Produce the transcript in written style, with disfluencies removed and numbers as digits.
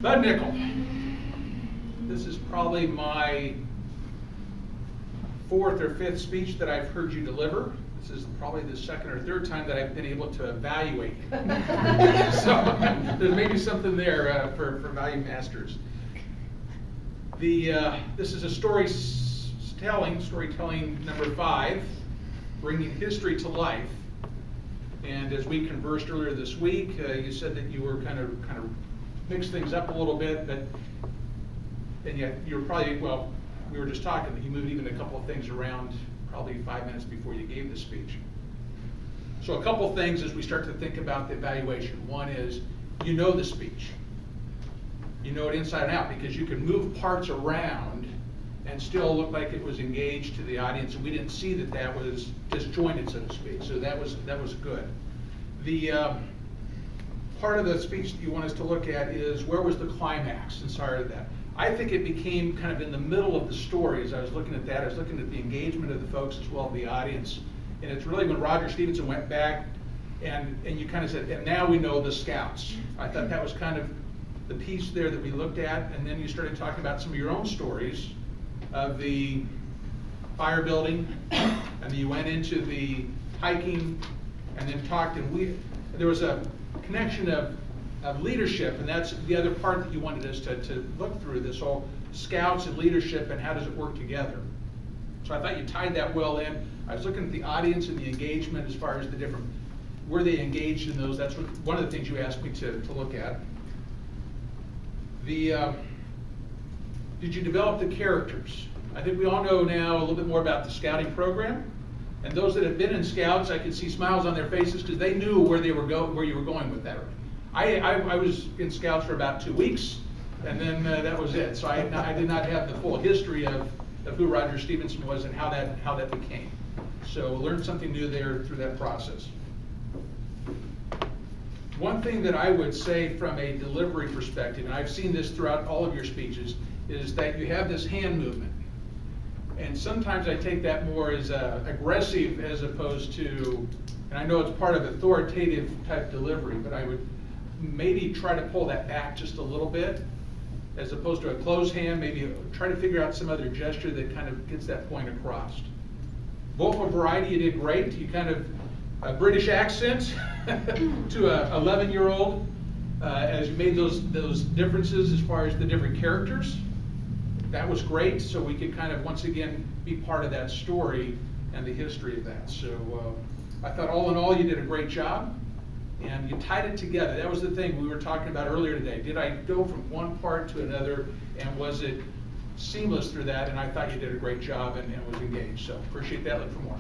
Bud Nickel. This is probably my fourth or fifth speech that I've heard you deliver. This is probably the second or third time that I've been able to evaluate. So there's maybe something there for value masters. This is a storytelling number 5, bringing history to life. And as we conversed earlier this week, you said that you were kind of mixed things up a little bit, and yet you were probably, well, we were just talking that you moved even a couple of things around probably 5 minutes before you gave the speech. So a couple of things as we start to think about the evaluation. One is, you know the speech. You know it inside and out because you can move parts around and still look like it was engaged to the audience, and we didn't see that that was disjointed, so to speak. So that was good. The part of the speech that you want us to look at is, where was the climax inside of that? I think it became kind of in the middle of the story. As I was looking at that, I was looking at the engagement of the folks as well as the audience. And it's really when Roger Stevenson went back and you kind of said, and now we know the scouts. I thought that was kind of the piece there that we looked at. And then you started talking about some of your own stories of the fire building, and then you went into the hiking, and then talked, and there was a connection of leadership, and that's the other part that you wanted us to look through, this whole scouts and leadership and how does it work together. So I thought you tied that well in. I was looking at the audience and the engagement as far as the different, were they engaged in those? That's one of the things you asked me to look at. Did you develop the characters? I think we all know now a little bit more about the scouting program. And those that have been in scouts, I could see smiles on their faces because they knew where you were going with that. I was in scouts for about 2 weeks, and then that was it. So I did not have the full history of who Roger Stevenson was and how that became. So learned something new there through that process. One thing that I would say from a delivery perspective, and I've seen this throughout all of your speeches, is that you have this hand movement. And sometimes I take that more as aggressive as opposed to, and I know it's part of authoritative type delivery, but I would maybe try to pull that back just a little bit, as opposed to a closed hand, maybe try to figure out some other gesture that kind of gets that point across. Vocal variety, you did great. You kind of, a British accent to a 11-year-old, as you made those differences as far as the different characters. That was great, so we could kind of, once again, be part of that story and the history of that. So I thought all in all, you did a great job, and you tied it together. That was the thing we were talking about earlier today. Did I go from one part to another, and was it seamless through that? And I thought you did a great job and was engaged. So appreciate that. Look for more.